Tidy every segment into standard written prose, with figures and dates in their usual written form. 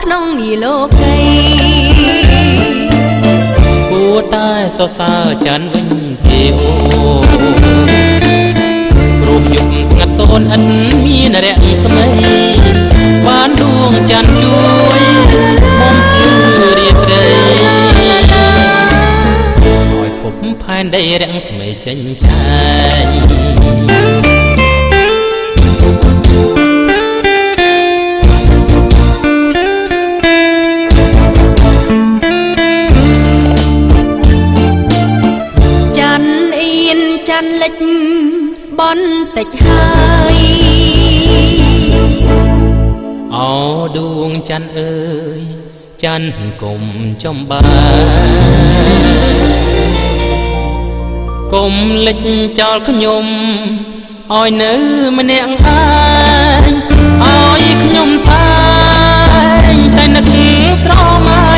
ក្នុងនីលោកីគួរតែសរសើរចាន់វិញទេអូព្រោះយប់ស្ងាត់សូនឥនមានរស្មីបានដួងចាន់ជួយមុំភ្លឺរាត្រីឲ្យភពផែនដីរស្មីចេញចាញ់ចាន់លិចបន្តិចហើយអោដួងចាន់អើយចាន់គុំចំបាគុំលិចចោលខ្ញុំឲ្យនៅម្នាក់ឯងឲ្យខ្ញុំតែនឹកស្រមៃ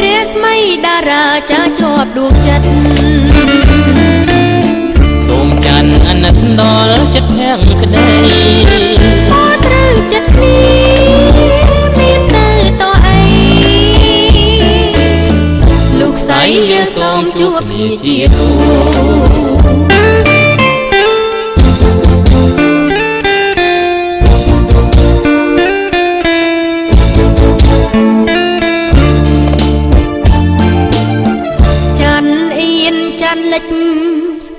រាស្មីតារាចាជាប់ដួងចិត្តសូមចាន់អាណិតដល់ចិត្តភាំងក្ដីមកត្រូវចិត្តគ្នាមានទៅតអីលោកស្រីយើងសូមជួបគ្នាជាគូចាន់លិច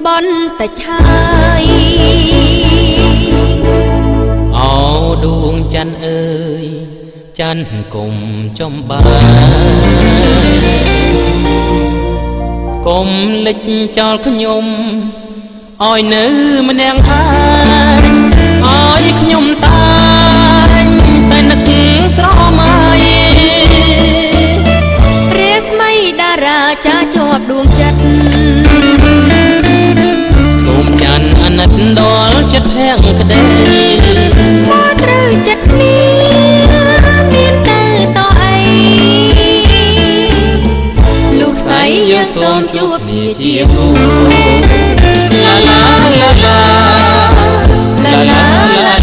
បន្តិចហើយអោដួងចាន់អើយចាន់គុំចំបាគុំលិចចោលខ្ញុំឲ្យនៅម្នាក់ឯងឲ្យខ្ញុំតែនឹកស្រមៃរាស្មីតារាចាជាប់ដួងចិត្តសូមចាន់អាណិតដល់ចិត្តភាំងក្ដីមកត្រូវចិត្តគ្នាមានទៅតអីលោកស្រីយើងសូមជួបគ្នាជាគូឡាឡាឡាឡាឡាឡា